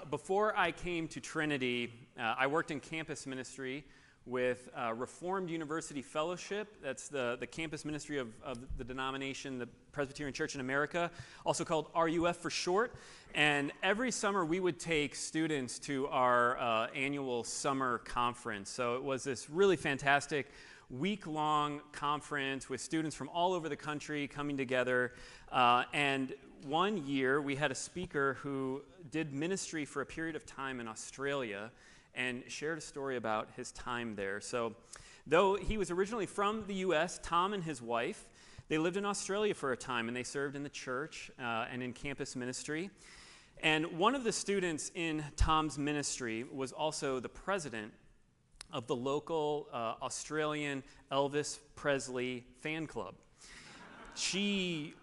Before I came to Trinity, I worked in campus ministry with Reformed University Fellowship. That's the campus ministry of the denomination, the Presbyterian Church in America, also called RUF for short. And every summer we would take students to our annual summer conference. So it was this really fantastic week-long conference with students from all over the country coming together. And one year we had a speaker who did ministry for a period of time in Australia and shared a story about his time there. So though he was originally from the U.S., Tom and his wife, they lived in Australia for a time, and they served in the church and in campus ministry. And one of the students in Tom's ministry was also the president of the local Australian Elvis Presley fan club. She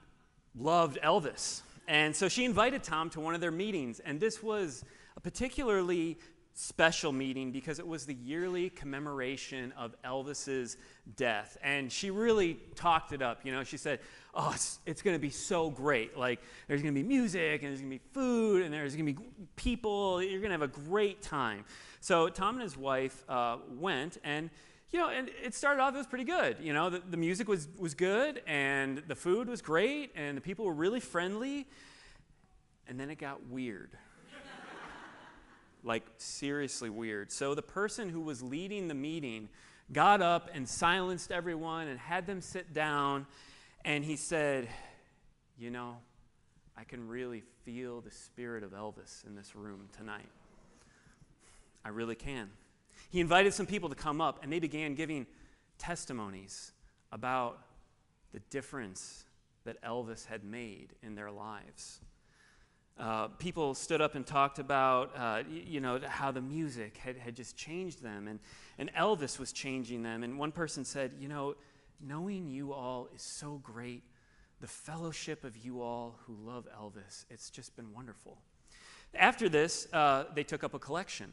loved Elvis, and so she invited Tom to one of their meetings, and this was a particularly special meeting because it was the yearly commemoration of Elvis's death. And she really talked it up. You know, she said, oh, it's going to be so great. Like, there's going to be music, and there's going to be food, and there's going to be people. You're going to have a great time. So Tom and his wife went, and and it started off, it was pretty good. You know, the music was good, and the food was great, and the people were really friendly. And then it got weird. Like, seriously weird. So the person who was leading the meeting got up and silenced everyone and had them sit down, and he said, I can really feel the spirit of Elvis in this room tonight. I really can. He invited some people to come up, and they began giving testimonies about the difference that Elvis had made in their lives. People stood up and talked about, how the music had just changed them, and Elvis was changing them. And one person said, knowing you all is so great. The fellowship of you all who love Elvis, it's just been wonderful. After this, they took up a collection.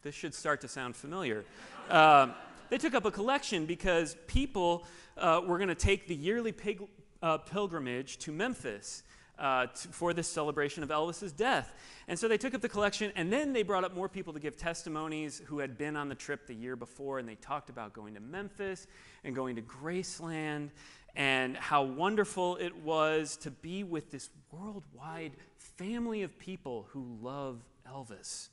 This should start to sound familiar. They took up a collection because people were going to take the yearly pilgrimage to Memphis for this celebration of Elvis's death. And so they took up the collection, and then they brought up more people to give testimonies who had been on the trip the year before, and they talked about going to Memphis and going to Graceland and how wonderful it was to be with this worldwide family of people who love Elvis.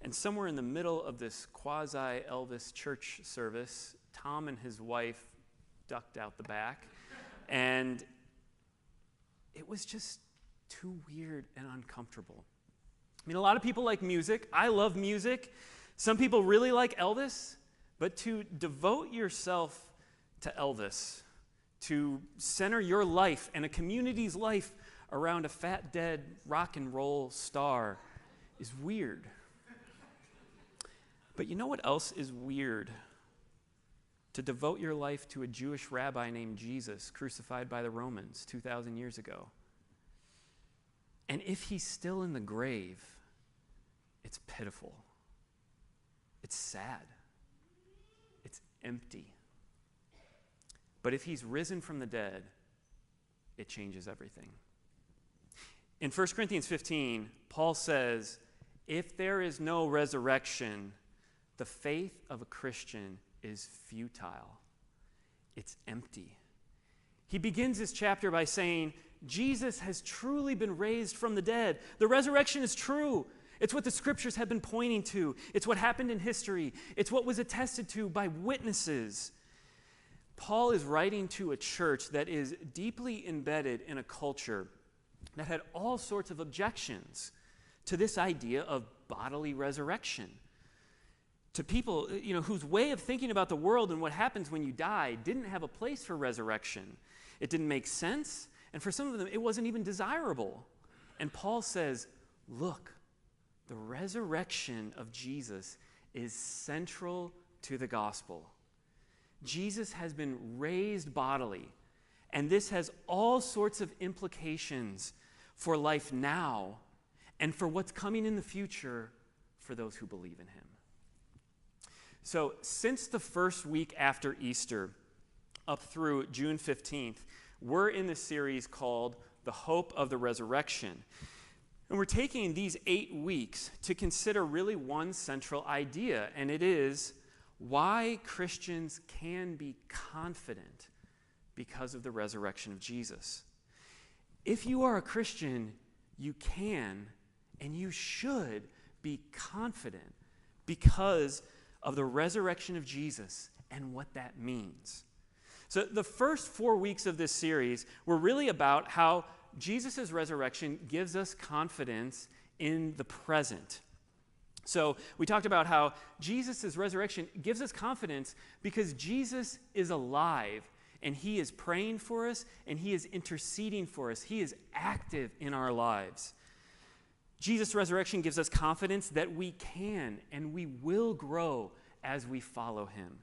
And somewhere in the middle of this quasi-Elvis church service, Tom and his wife ducked out the back, and it was just too weird and uncomfortable. I mean, a lot of people like music. I love music. Some people really like Elvis. But to devote yourself to Elvis, to center your life and a community's life around a fat, dead rock and roll star is weird. But you know what else is weird? To devote your life to a Jewish rabbi named Jesus, crucified by the Romans 2,000 years ago. And if he's still in the grave, it's pitiful. It's sad. It's empty. But if he's risen from the dead, it changes everything. In 1 Corinthians 15, Paul says, if there is no resurrection, the faith of a Christian is futile. It's empty. He begins this chapter by saying, Jesus has truly been raised from the dead. The resurrection is true. It's what the scriptures have been pointing to. It's what happened in history. It's what was attested to by witnesses. Paul is writing to a church that is deeply embedded in a culture that had all sorts of objections to this idea of bodily resurrection. To people, whose way of thinking about the world and what happens when you die didn't have a place for resurrection. It didn't make sense, and for some of them, it wasn't even desirable. And Paul says, look, the resurrection of Jesus is central to the gospel. Jesus has been raised bodily, and this has all sorts of implications for life now and for what's coming in the future for those who believe in him. So since the first week after Easter, up through June 15th, we're in this series called The Hope of the Resurrection. And we're taking these 8 weeks to consider really one central idea, and it is why Christians can be confident because of the resurrection of Jesus. If you are a Christian, you can and you should be confident because of the resurrection of Jesus and what that means. So the first 4 weeks of this series were really about how Jesus' resurrection gives us confidence in the present. So we talked about how Jesus' resurrection gives us confidence because Jesus is alive and he is praying for us and he is interceding for us. He is active in our lives. Jesus' resurrection gives us confidence that we can and we will grow as we follow him.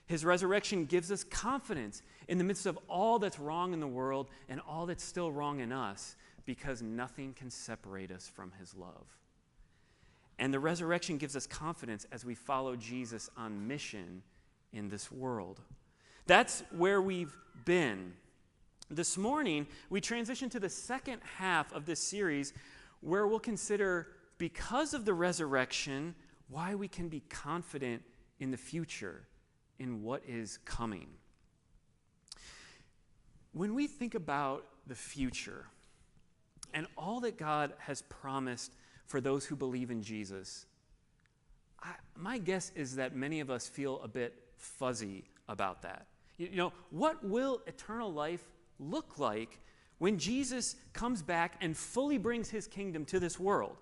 His resurrection gives us confidence in the midst of all that's wrong in the world and all that's still wrong in us, because nothing can separate us from his love. And the resurrection gives us confidence as we follow Jesus on mission in this world. That's where we've been. This morning, we transition to the second half of this series where we'll consider, because of the resurrection, why we can be confident in the future, in what is coming. When we think about the future and all that God has promised for those who believe in Jesus, my guess is that many of us feel a bit fuzzy about that. You know, what will eternal life look like when Jesus comes back and fully brings his kingdom to this world?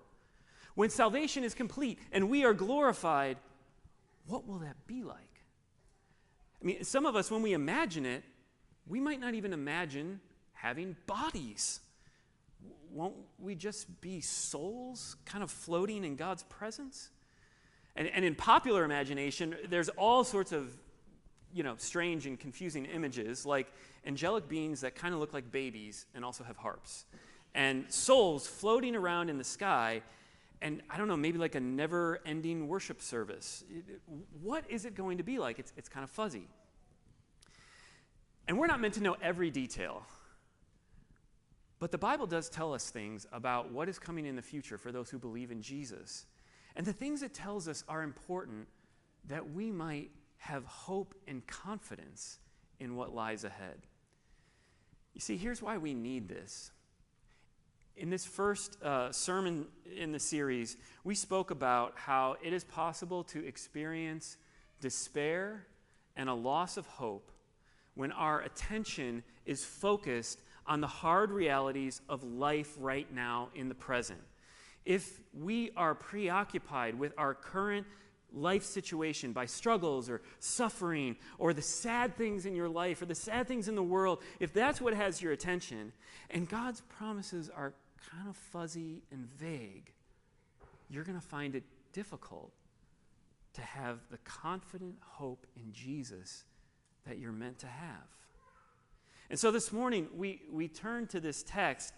When salvation is complete and we are glorified, what will that be like? I mean, some of us, when we imagine it, we might not even imagine having bodies. Won't we just be souls kind of floating in God's presence? And in popular imagination, there's all sorts of, strange and confusing images, like angelic beings that kind of look like babies and also have harps, and souls floating around in the sky, and I don't know, maybe like a never-ending worship service. What is it going to be like? It's kind of fuzzy. And we're not meant to know every detail. But the Bible does tell us things about what is coming in the future for those who believe in Jesus. And the things it tells us are important that we might have hope and confidence in what lies ahead. You see, here's why we need this. In this first sermon in the series, we spoke about how it is possible to experience despair and a loss of hope when our attention is focused on the hard realities of life right now in the present. If we are preoccupied with our current life situation by struggles or suffering or the sad things in your life or the sad things in the world, if that's what has your attention, and God's promises are kind of fuzzy and vague, you're going to find it difficult to have the confident hope in Jesus that you're meant to have. And so this morning, we turn to this text,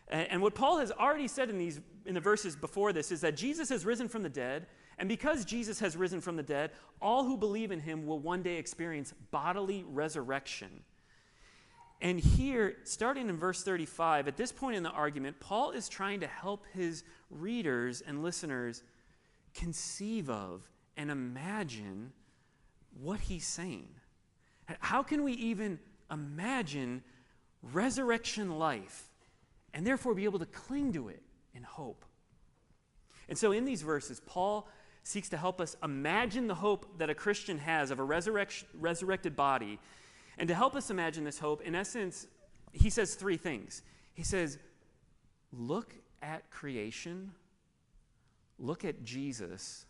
and what Paul has already said in the verses before this is that Jesus has risen from the dead, and because Jesus has risen from the dead, all who believe in him will one day experience bodily resurrection. And here, starting in verse 35, at this point in the argument, Paul is trying to help his readers and listeners conceive of and imagine what he's saying. How can we even imagine resurrection life and therefore be able to cling to it in hope? And so in these verses, Paul seeks to help us imagine the hope that a Christian has of a resurrected body. And to help us imagine this hope, in essence, he says 3 things. He says, look at creation, look at Jesus,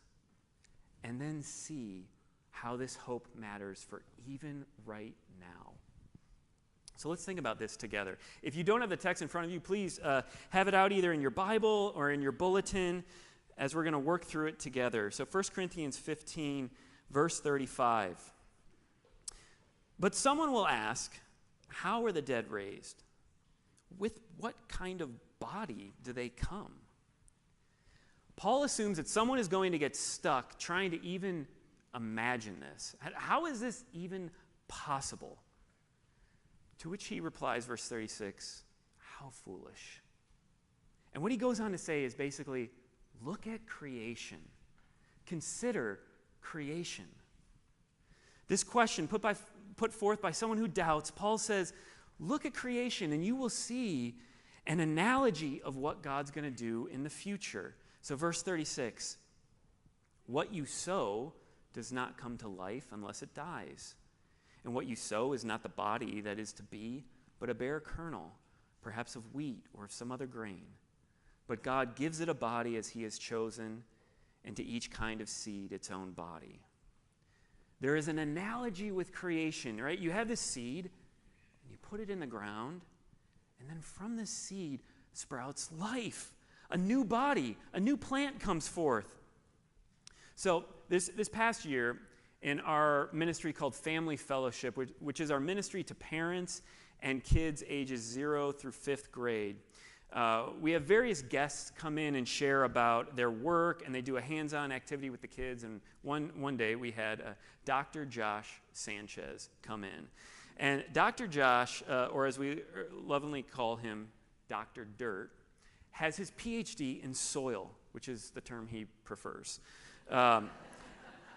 and then see how this hope matters for even right now. So let's think about this together. If you don't have the text in front of you, please have it out either in your Bible or in your bulletin as we're going to work through it together. So 1 Corinthians 15, verse 35. But someone will ask, how are the dead raised? With what kind of body do they come? Paul assumes that someone is going to get stuck trying to even imagine this. How is this even possible? To which he replies, verse 36, how foolish. And what he goes on to say is basically, look at creation. Consider creation. This question put forth by someone who doubts, Paul says, look at creation and you will see an analogy of what God's going to do in the future. So verse 36, what you sow does not come to life unless it dies. And what you sow is not the body that is to be, but a bare kernel, perhaps of wheat or of some other grain. But God gives it a body as he has chosen, and to each kind of seed its own body. There is an analogy with creation, right? You have this seed, and you put it in the ground, and then from this seed sprouts life, a new body, a new plant comes forth. So this past year, in our ministry called Family Fellowship, which is our ministry to parents and kids ages 0 through 5th grade, we have various guests come in and share about their work, and they do a hands-on activity with the kids. And one day we had Dr. Josh Sanchez come in. And Dr. Josh, or as we lovingly call him, Dr. Dirt, has his PhD in soil, which is the term he prefers.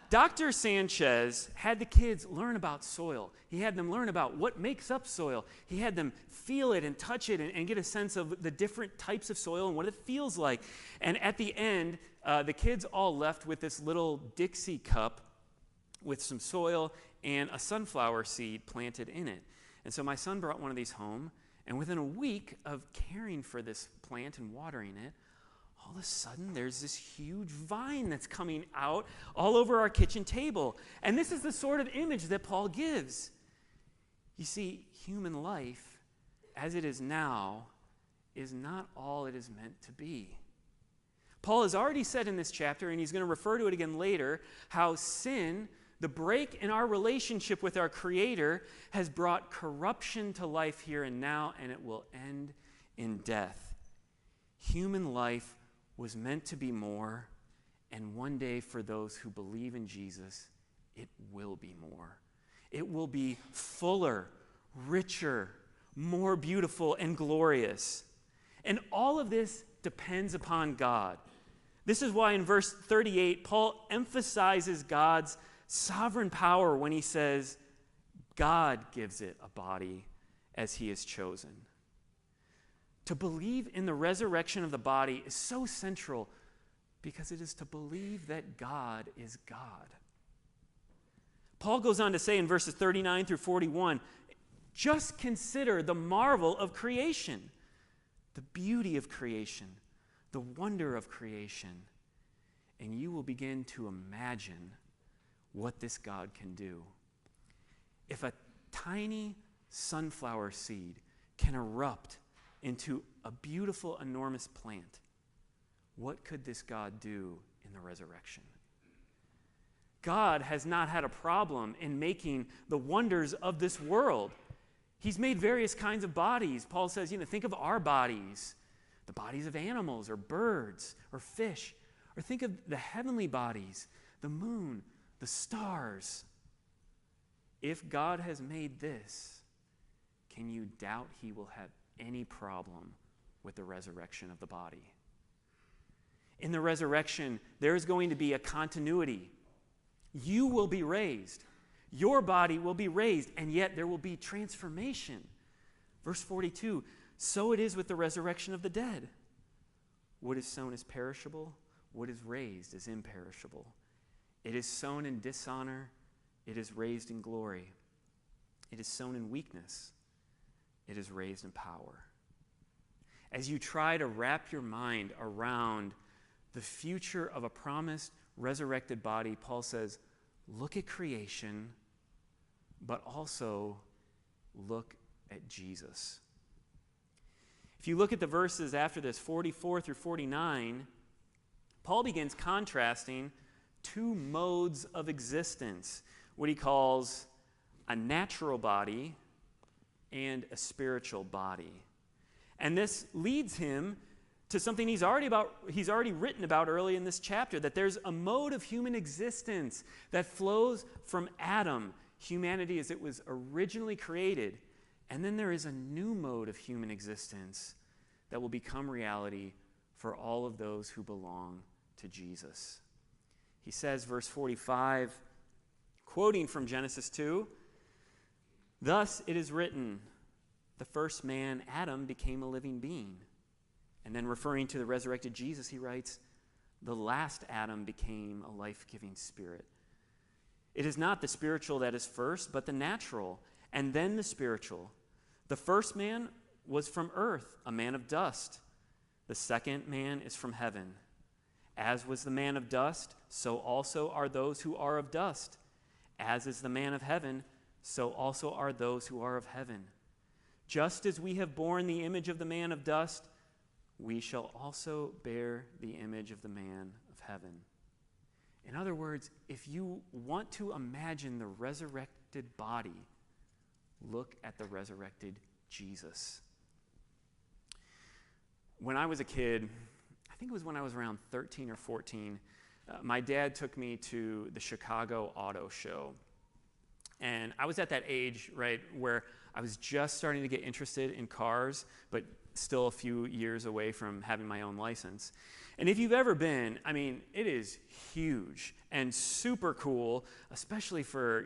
Dr. Sanchez had the kids learn about soil. He had them learn about what makes up soil. He had them feel it and touch it and get a sense of the different types of soil and what it feels like. And at the end, the kids all left with this little Dixie cup with some soil and a sunflower seed planted in it. And so my son brought one of these home, and within a week of caring for this plant and watering it, all of a sudden, there's this huge vine that's coming out all over our kitchen table. And this is the sort of image that Paul gives. You see, human life, as it is now, is not all it is meant to be. Paul has already said in this chapter, and he's going to refer to it again later, how sin, the break in our relationship with our Creator, has brought corruption to life here and now, and it will end in death. Human life was meant to be more, and one day for those who believe in Jesus, it will be more. It will be fuller, richer, more beautiful, and glorious. And all of this depends upon God. This is why in verse 38, Paul emphasizes God's sovereign power when he says, God gives it a body as he has chosen. To believe in the resurrection of the body is so central because it is to believe that God is God. Paul goes on to say in verses 39 through 41, just consider the marvel of creation, the beauty of creation, the wonder of creation, and you will begin to imagine what this God can do. If a tiny sunflower seed can erupt into a beautiful, enormous plant, what could this God do in the resurrection? God has not had a problem in making the wonders of this world. He's made various kinds of bodies. Paul says, think of our bodies, the bodies of animals or birds or fish, or think of the heavenly bodies, the moon, the stars. If God has made this, can you doubt he will have any problem with the resurrection of the body? In the resurrection, there is going to be a continuity. You will be raised. Your body will be raised, and yet there will be transformation. Verse 42, so it is with the resurrection of the dead. What is sown is perishable. What is raised is imperishable. It is sown in dishonor. It is raised in glory. It is sown in weakness. It is raised in power. As you try to wrap your mind around the future of a promised resurrected body, Paul says, look at creation, but also look at Jesus. If you look at the verses after this, 44 through 49, Paul begins contrasting two modes of existence, what he calls a natural body and a spiritual body. And this leads him to something he's already written about early in this chapter, that there's a mode of human existence that flows from Adam, humanity as it was originally created, and then there is a new mode of human existence that will become reality for all of those who belong to Jesus. He says, verse 45, quoting from Genesis 2, "Thus it is written, the first man, Adam, became a living being." And then referring to the resurrected Jesus, he writes, "The last Adam became a life-giving spirit." It is not the spiritual that is first, but the natural, and then the spiritual. The first man was from earth, a man of dust. The second man is from heaven. As was the man of dust, so also are those who are of dust. As is the man of heaven, so also are those who are of heaven. Just as we have borne the image of the man of dust, we shall also bear the image of the man of heaven. In other words, if you want to imagine the resurrected body, look at the resurrected Jesus. When I was a kid, I think it was when I was around 13 or 14, my dad took me to the Chicago Auto Show. And I was at that age, right, where I was just starting to get interested in cars, but still a few years away from having my own license. And if you've ever been, I mean, it is huge and super cool, especially for,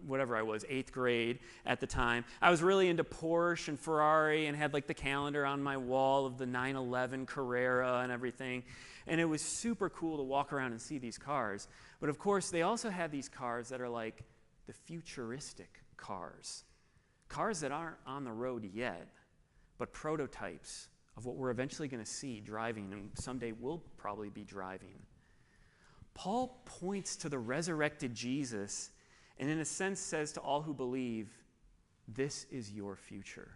whatever I was, 8th grade at the time. I was really into Porsche and Ferrari and had like the calendar on my wall of the 911 Carrera and everything. And it was super cool to walk around and see these cars. But of course, they also have these cars that are like the futuristic cars. Cars that aren't on the road yet, but prototypes of what we're eventually going to see driving, and someday we'll probably be driving. Paul points to the resurrected Jesus and in a sense says to all who believe, this is your future.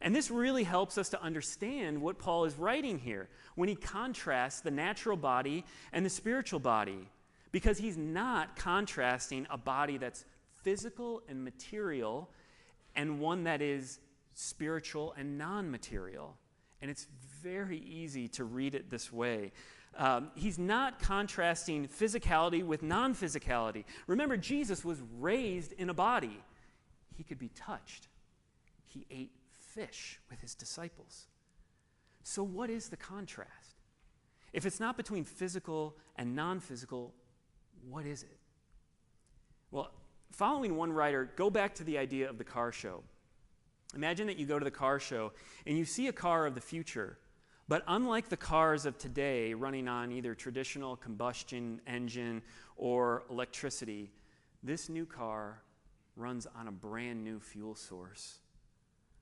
And this really helps us to understand what Paul is writing here when he contrasts the natural body and the spiritual body, because he's not contrasting a body that's physical and material and one that is spiritual and non-material. And it's very easy to read it this way. He's not contrasting physicality with non-physicality. Remember, Jesus was raised in a body. He could be touched. He ate fish with his disciples. So what is the contrast? If it's not between physical and non-physical, what is it? Well, following one writer, go back to the idea of the car show. Imagine that you go to the car show and you see a car of the future, but unlike the cars of today running on either traditional combustion engine or electricity, this new car runs on a brand new fuel source,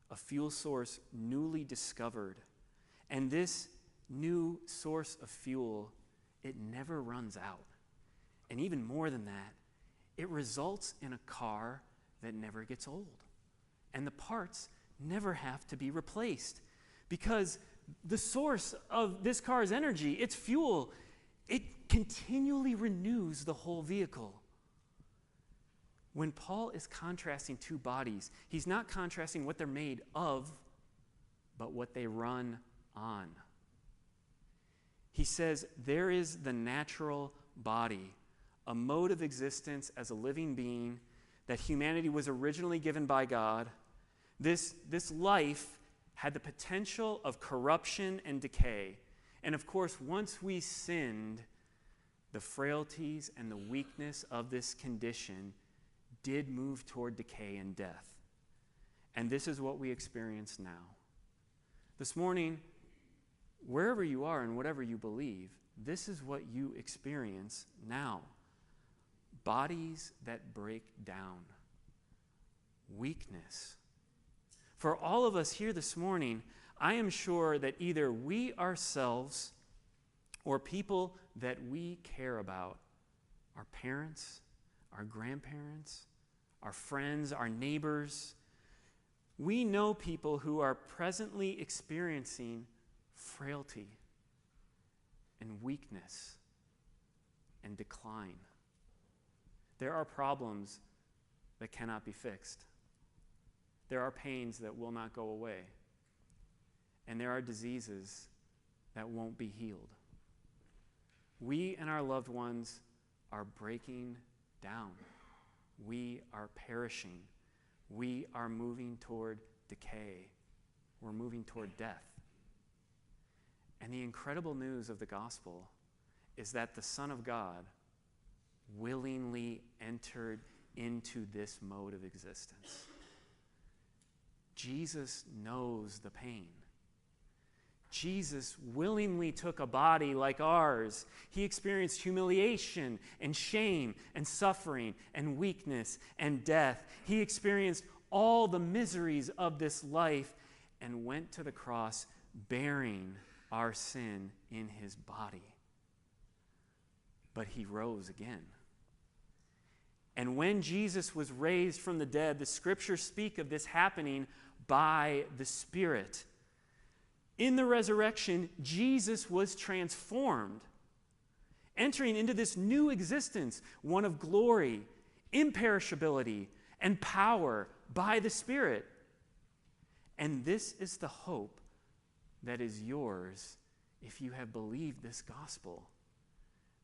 a fuel source newly discovered. And this new source of fuel, it never runs out. And even more than that, it results in a car that never gets old. And the parts never have to be replaced because the source of this car's energy, its fuel, it continually renews the whole vehicle. When Paul is contrasting two bodies, he's not contrasting what they're made of, but what they run on. He says there is the natural body, a mode of existence as a living being that humanity was originally given by God. This life had the potential of corruption and decay. And of course, once we sinned, the frailties and the weakness of this condition did move toward decay and death. And this is what we experience now. This morning, wherever you are and whatever you believe, this is what you experience now. Bodies that break down. Weakness. For all of us here this morning, I am sure that either we ourselves or people that we care about, our parents, our grandparents, our friends, our neighbors, we know people who are presently experiencing frailty and weakness and decline. There are problems that cannot be fixed. There are pains that will not go away. And there are diseases that won't be healed. We and our loved ones are breaking down. We are perishing. We are moving toward decay. We're moving toward death. the incredible news of the gospel is that the Son of God willingly entered into this mode of existence. Jesus knows the pain. Jesus willingly took a body like ours. He experienced humiliation and shame and suffering and weakness and death. He experienced all the miseries of this life and went to the cross bearing our sin in his body. But he rose again. And when Jesus was raised from the dead, the scriptures speak of this happening by the Spirit. In the resurrection, Jesus was transformed, entering into this new existence, one of glory, imperishability, and power by the Spirit. And this is the hope that is yours if you have believed this gospel.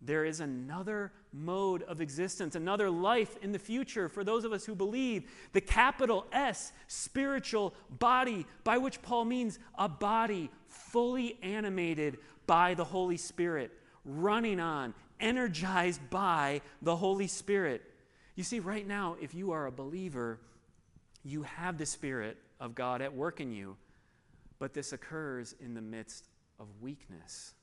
There is another mode of existence, another life in the future for those of us who believe. The capital S, spiritual body, by which Paul means a body fully animated by the Holy Spirit, running on, energized by the Holy Spirit. You see, right now, if you are a believer, you have the Spirit of God at work in you, but this occurs in the midst of weakness.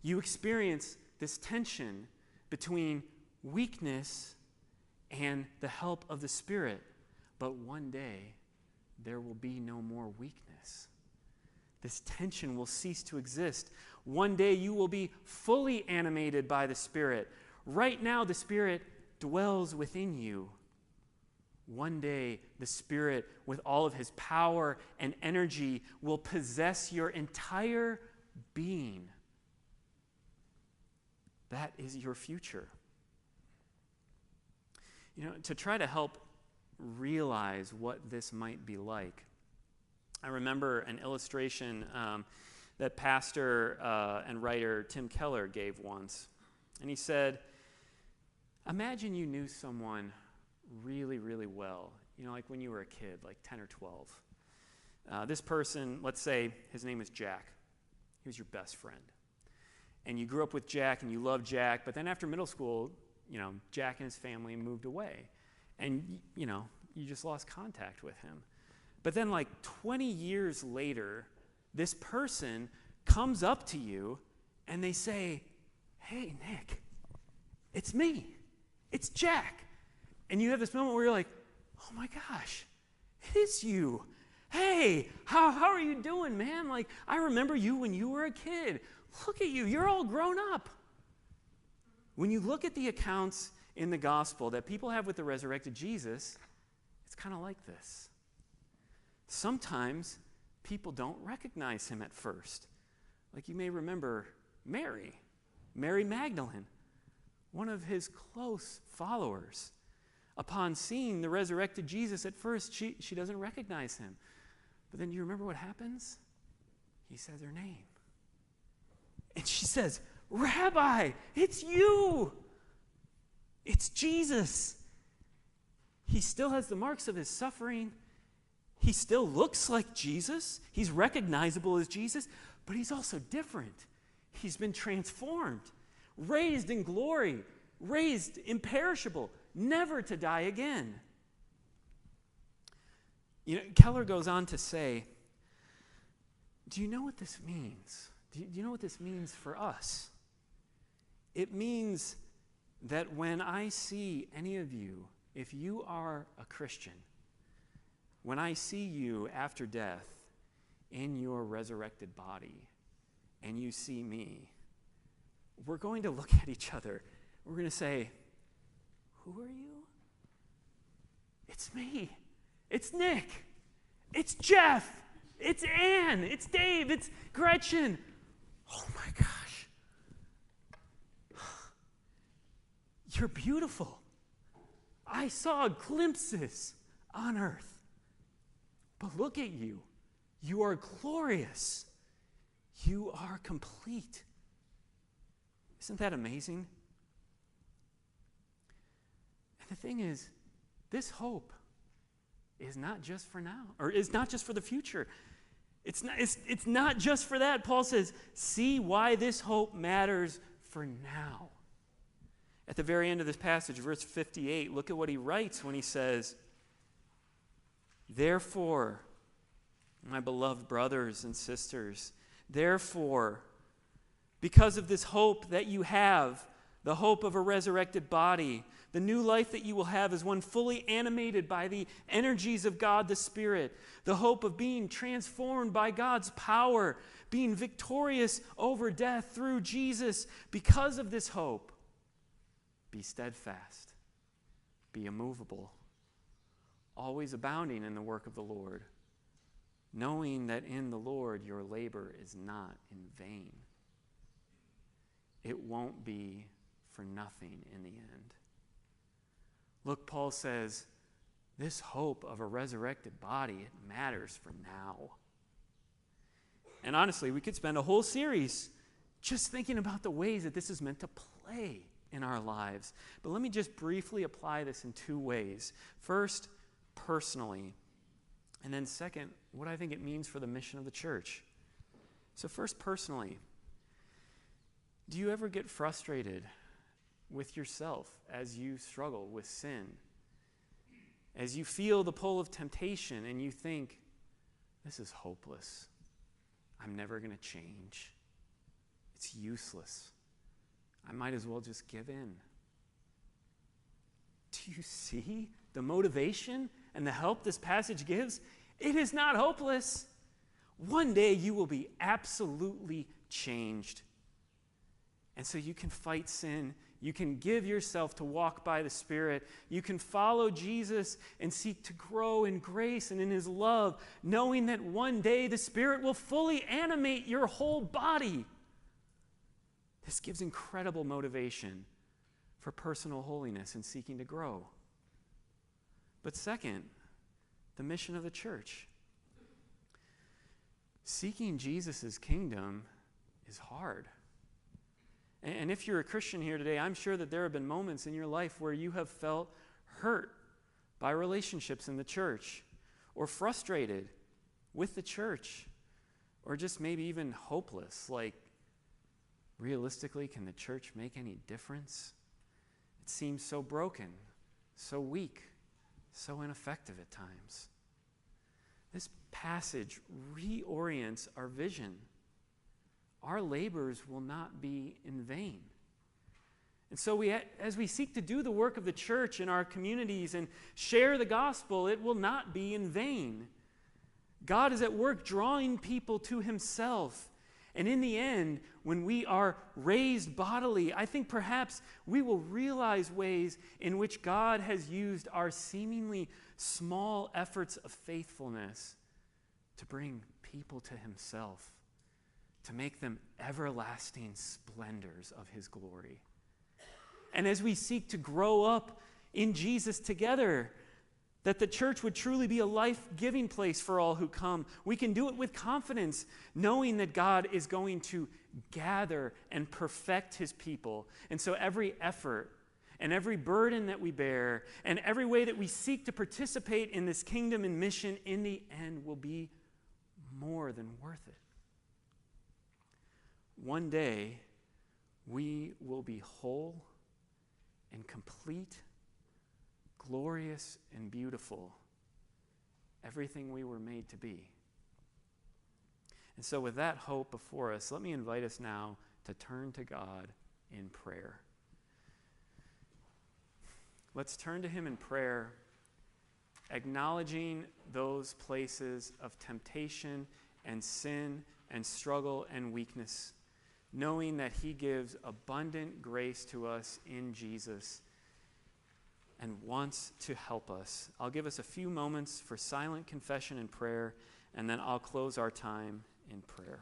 You experience this tension between weakness and the help of the Spirit. But one day, there will be no more weakness. This tension will cease to exist. One day, you will be fully animated by the Spirit. Right now, the Spirit dwells within you. One day, the Spirit, with all of his power and energy, will possess your entire being. That is your future. You know, to try to help realize what this might be like, I remember an illustration that pastor and writer Tim Keller gave once. And he said, imagine you knew someone really, really well, you know, like when you were a kid, like 10 or 12. This person, let's say his name is Jack. He was your best friend. And you grew up with Jack and you loved Jack, but then after middle school, you know, Jack and his family moved away. And, you know, you just lost contact with him. But then like 20 years later, this person comes up to you and they say, hey, Nick, it's me. It's Jack. And you have this moment where you're like, oh my gosh, it is you. Hey, how are you doing, man? Like, I remember you when you were a kid. Look at you, you're all grown up. When you look at the accounts in the gospel that people have with the resurrected Jesus, it's kind of like this. Sometimes people don't recognize him at first. Like you may remember Mary Magdalene, one of his close followers. Upon seeing the resurrected Jesus at first, she doesn't recognize him. But then you remember what happens? He says her name. And she says, Rabbi, it's you. It's Jesus. He still has the marks of his suffering. He still looks like Jesus. He's recognizable as Jesus, but he's also different. He's been transformed, raised in glory, raised imperishable, never to die again. You know, Keller goes on to say, do you know what this means? Do you know what this means for us? It means that when I see any of you, if you are a Christian, when I see you after death in your resurrected body and you see me, we're going to look at each other. We're going to say, who are you? It's me. It's Nick. It's Jeff. It's Ann. It's Dave. It's Gretchen. Oh my gosh. You're beautiful. I saw glimpses on earth. But look at you. You are glorious. You are complete. Isn't that amazing? And the thing is, this hope is not just for now, or is not just for the future. It's not just for that. Paul says, see why this hope matters for now. At the very end of this passage, verse 58, look at what he writes when he says, therefore, my beloved brothers and sisters, therefore, because of this hope that you have, the hope of a resurrected body, the new life that you will have is one fully animated by the energies of God the Spirit, the hope of being transformed by God's power, being victorious over death through Jesus. Because of this hope, be steadfast, be immovable, always abounding in the work of the Lord, knowing that in the Lord your labor is not in vain. It won't be for nothing in the end. Look, Paul says, this hope of a resurrected body, it matters for now. And honestly, we could spend a whole series just thinking about the ways that this is meant to play in our lives. But let me just briefly apply this in two ways. First, personally. And then second, what I think it means for the mission of the church. So first, personally. Do you ever get frustrated with yourself as you struggle with sin? As you feel the pull of temptation and you think, this is hopeless. I'm never going to change. It's useless. I might as well just give in. Do you see the motivation and the help this passage gives? It is not hopeless. One day you will be absolutely changed. And so you can fight sin. You can give yourself to walk by the Spirit. You can follow Jesus and seek to grow in grace and in his love, knowing that one day the Spirit will fully animate your whole body. This gives incredible motivation for personal holiness and seeking to grow. But second, the mission of the church. Seeking Jesus' kingdom is hard. And if you're a Christian here today, I'm sure that there have been moments in your life where you have felt hurt by relationships in the church, or frustrated with the church, or just maybe even hopeless. Like, realistically, can the church make any difference? It seems so broken, so weak, so ineffective at times. This passage reorients our vision. Our labors will not be in vain. And so as we seek to do the work of the church in our communities and share the gospel, it will not be in vain. God is at work drawing people to himself. And in the end, when we are raised bodily, I think perhaps we will realize ways in which God has used our seemingly small efforts of faithfulness to bring people to himself, to make them everlasting splendors of his glory. And as we seek to grow up in Jesus together, that the church would truly be a life-giving place for all who come, we can do it with confidence, knowing that God is going to gather and perfect his people. And so every effort and every burden that we bear and every way that we seek to participate in this kingdom and mission in the end will be more than worth it. One day, we will be whole and complete, glorious and beautiful, everything we were made to be. And so with that hope before us, let me invite us now to turn to God in prayer. Let's turn to him in prayer, acknowledging those places of temptation and sin and struggle and weakness, knowing that he gives abundant grace to us in Jesus and wants to help us. I'll give us a few moments for silent confession and prayer, and then I'll close our time in prayer.